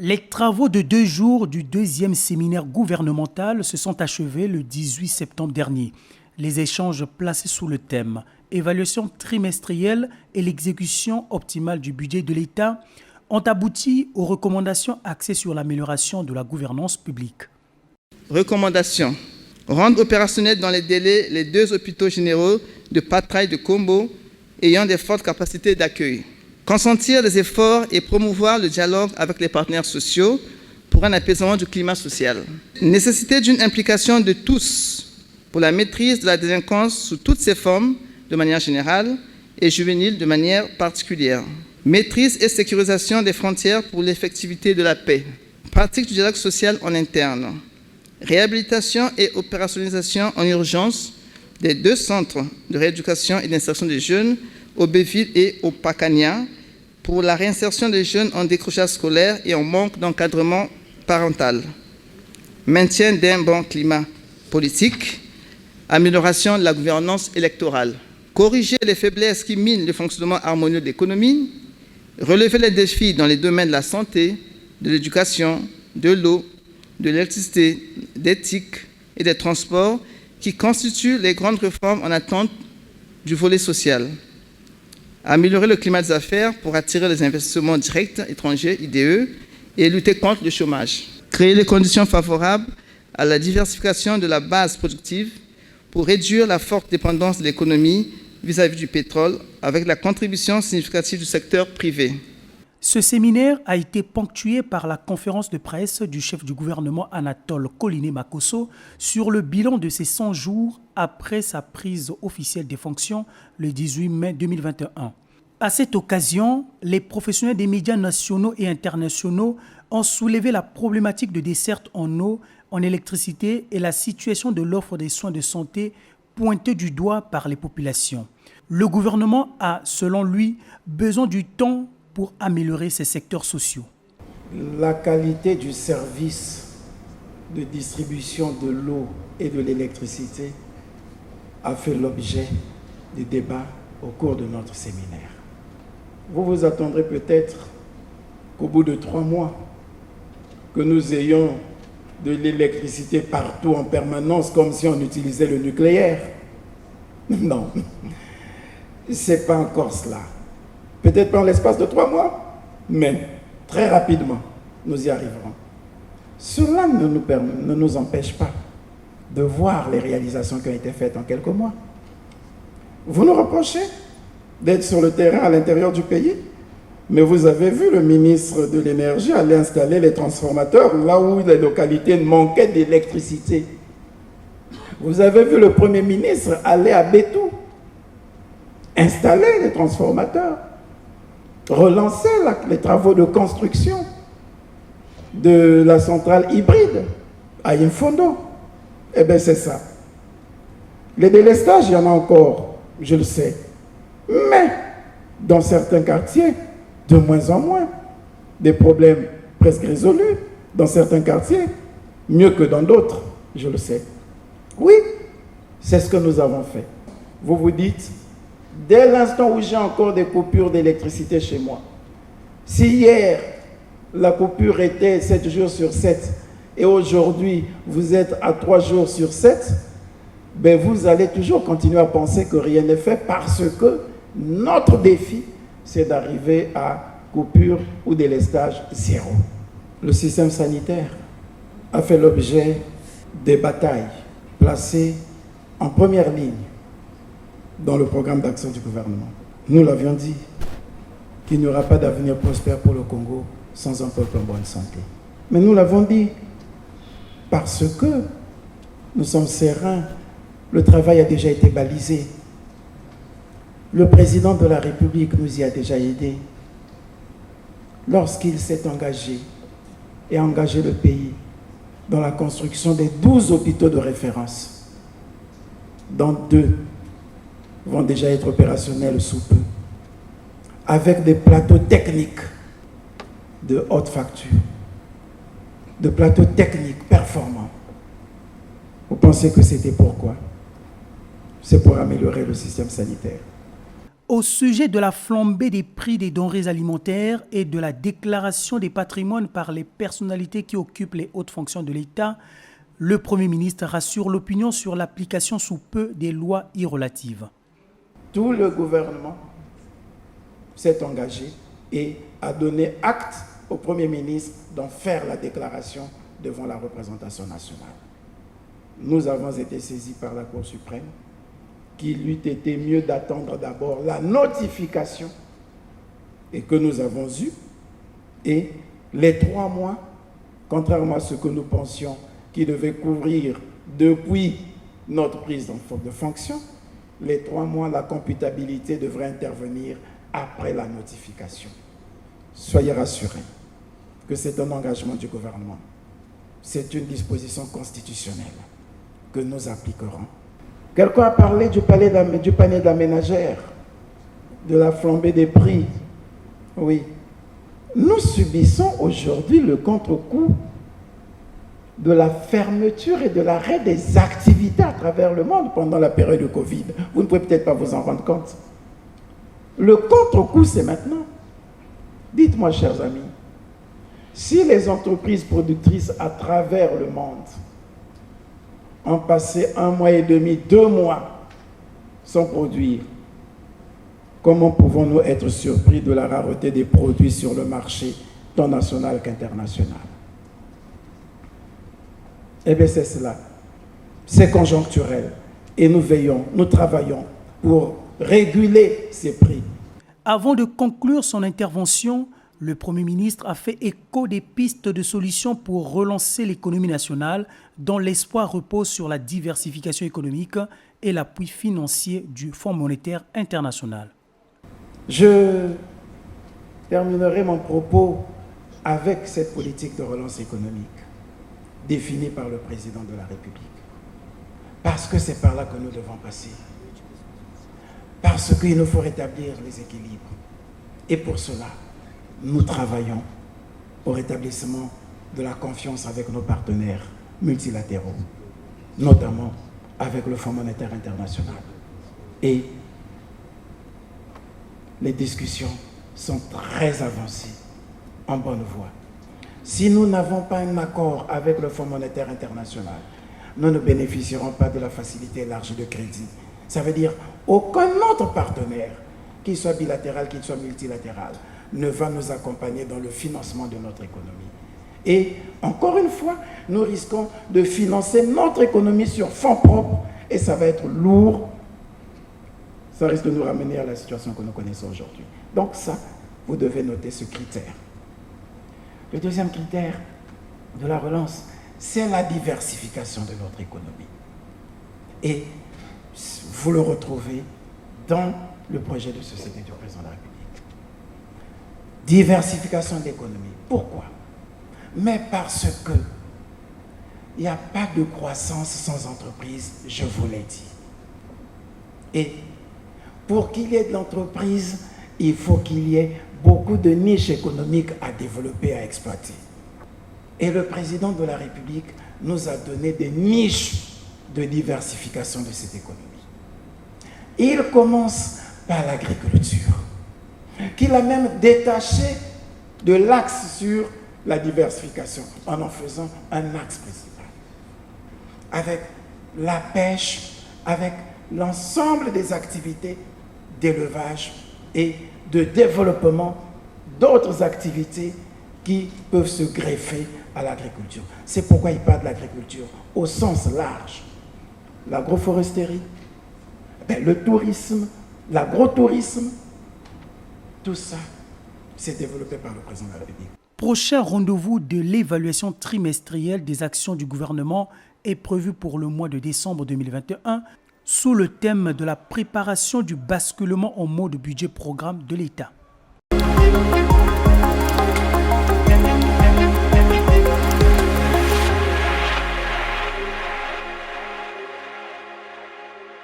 Les travaux de 2 jours du deuxième séminaire gouvernemental se sont achevés le 18 septembre dernier. Les échanges placés sous le thème « Évaluation trimestrielle et l'exécution optimale du budget de l'État » ont abouti aux recommandations axées sur l'amélioration de la gouvernance publique. Recommandations. Rendre opérationnels dans les délais les 2 hôpitaux généraux de Patrai et de Kombo ayant des fortes capacités d'accueil. Consentir les efforts et promouvoir le dialogue avec les partenaires sociaux pour un apaisement du climat social. Nécessité d'une implication de tous pour la maîtrise de la délinquance sous toutes ses formes de manière générale et juvénile de manière particulière. Maîtrise et sécurisation des frontières pour l'effectivité de la paix. Pratique du dialogue social en interne. Réhabilitation et opérationnalisation en urgence des 2 centres de rééducation et d'insertion des jeunes au Béville et au Pacania pour la réinsertion des jeunes en décrochage scolaire et en manque d'encadrement parental. Maintien d'un bon climat politique. Amélioration de la gouvernance électorale. Corriger les faiblesses qui minent le fonctionnement harmonieux de l'économie. Relever les défis dans les domaines de la santé, de l'éducation, de l'eau, de l'électricité, d'éthique et des transports qui constituent les grandes réformes en attente du volet social. Améliorer le climat des affaires pour attirer les investissements directs étrangers, IDE, et lutter contre le chômage. Créer les conditions favorables à la diversification de la base productive pour réduire la forte dépendance de l'économie vis-à-vis du pétrole avec la contribution significative du secteur privé. Ce séminaire a été ponctué par la conférence de presse du chef du gouvernement Anatole Koliné-Makosso sur le bilan de ses 100 jours après sa prise officielle des fonctions le 18 mai 2021. À cette occasion, les professionnels des médias nationaux et internationaux ont soulevé la problématique de desserte en eau, en électricité et la situation de l'offre des soins de santé pointée du doigt par les populations. Le gouvernement a, selon lui, besoin du temps pour améliorer ces secteurs sociaux. La qualité du service de distribution de l'eau et de l'électricité a fait l'objet de débats au cours de notre séminaire. Vous vous attendrez peut-être qu'au bout de 3 mois, que nous ayons de l'électricité partout en permanence comme si on utilisait le nucléaire. Non, ce n'est pas encore cela. Peut-être pas en l'espace de 3 mois, mais très rapidement, nous y arriverons. Cela ne nous empêche pas de voir les réalisations qui ont été faites en quelques mois. Vous nous reprochez d'être sur le terrain à l'intérieur du pays, mais vous avez vu le ministre de l'Énergie aller installer les transformateurs là où les localités manquaient d'électricité. Vous avez vu le Premier ministre aller à Bétou, installer les transformateurs, relancer les travaux de construction de la centrale hybride à Infondo. Eh bien, c'est ça. Les délestages, il y en a encore, je le sais. Mais, dans certains quartiers, de moins en moins. Des problèmes presque résolus dans certains quartiers, mieux que dans d'autres, je le sais. Oui, c'est ce que nous avons fait. Vous vous dites, dès l'instant où j'ai encore des coupures d'électricité chez moi, si hier, la coupure était 7 jours sur 7, et aujourd'hui, vous êtes à 3 jours sur 7, ben vous allez toujours continuer à penser que rien n'est fait parce que notre défi, c'est d'arriver à coupure ou délestage 0. Le système sanitaire a fait l'objet des batailles placées en première ligne dans le programme d'action du gouvernement. Nous l'avions dit, qu'il n'y aura pas d'avenir prospère pour le Congo sans un peuple en bonne santé. Mais nous l'avons dit parce que nous sommes sereins, le travail a déjà été balisé. Le président de la République nous y a déjà aidés lorsqu'il s'est engagé et a engagé le pays dans la construction des 12 hôpitaux de référence, dont 2 vont déjà être opérationnels sous peu, avec des plateaux techniques de haute facture, de plateaux techniques performants. Vous pensez que c'était pourquoi? C'est pour améliorer le système sanitaire. Au sujet de la flambée des prix des denrées alimentaires et de la déclaration des patrimoines par les personnalités qui occupent les hautes fonctions de l'État, le Premier ministre rassure l'opinion sur l'application sous peu des lois y relatives. Tout le gouvernement s'est engagé et a donné acte au Premier ministre d'en faire la déclaration devant la représentation nationale. Nous avons été saisis par la Cour suprême qu'il eût été mieux d'attendre d'abord la notification et que nous avons eue, et les 3 mois, contrairement à ce que nous pensions qui devaient couvrir depuis notre prise de fonction, les 3 mois, la computabilité devrait intervenir après la notification. Soyez rassurés que c'est un engagement du gouvernement. C'est une disposition constitutionnelle que nous appliquerons. Quelqu'un a parlé du panier d'aménagère, de la flambée des prix. Oui. Nous subissons aujourd'hui le contre-coup de la fermeture et de l'arrêt des activités à travers le monde pendant la période de Covid. Vous ne pouvez peut-être pas vous en rendre compte. Le contre-coup, c'est maintenant. Dites-moi, chers amis, si les entreprises productrices à travers le monde ont passé 1 mois et demi, 2 mois sans produire, comment pouvons-nous être surpris de la rareté des produits sur le marché, tant national qu'international? Eh bien, c'est cela. C'est conjoncturel. Et nous veillons, nous travaillons pour réguler ces prix. Avant de conclure son intervention, le Premier ministre a fait écho des pistes de solutions pour relancer l'économie nationale, dont l'espoir repose sur la diversification économique et l'appui financier du Fonds monétaire international. Je terminerai mon propos avec cette politique de relance économique définie par le président de la République. Parce que c'est par là que nous devons passer. Parce qu'il nous faut rétablir les équilibres. Et pour cela, nous travaillons au rétablissement de la confiance avec nos partenaires multilatéraux, notamment avec le Fonds monétaire international. Et les discussions sont très avancées, en bonne voie. Si nous n'avons pas un accord avec le Fonds monétaire international, nous ne bénéficierons pas de la facilité large de crédit. Ça veut dire aucun autre partenaire, qu'il soit bilatéral, qu'il soit multilatéral, ne va nous accompagner dans le financement de notre économie. Et encore une fois, nous risquons de financer notre économie sur fonds propres et ça va être lourd. Ça risque de nous ramener à la situation que nous connaissons aujourd'hui. Donc ça, vous devez noter ce critère. Le deuxième critère de la relance, c'est la diversification de notre économie. Et vous le retrouvez dans le projet de société du président de la République. Diversification de l'économie. Pourquoi? Mais parce que il n'y a pas de croissance sans entreprise, je vous l'ai dit. Et pour qu'il y ait de l'entreprise, il faut qu'il y ait beaucoup de niches économiques à développer, à exploiter. Et le président de la République nous a donné des niches de diversification de cette économie. Il commence par l'agriculture, qu'il a même détaché de l'axe sur la diversification, en faisant un axe principal. Avec la pêche, avec l'ensemble des activités d'élevage et de développement d'autres activités qui peuvent se greffer à l'agriculture. C'est pourquoi il parle de l'agriculture au sens large. L'agroforesterie, le tourisme, l'agrotourisme, tout ça, c'est développé par le président de la République. Prochain rendez-vous de l'évaluation trimestrielle des actions du gouvernement est prévu pour le mois de décembre 2021 sous le thème de la préparation du basculement en mode budget programme de l'État.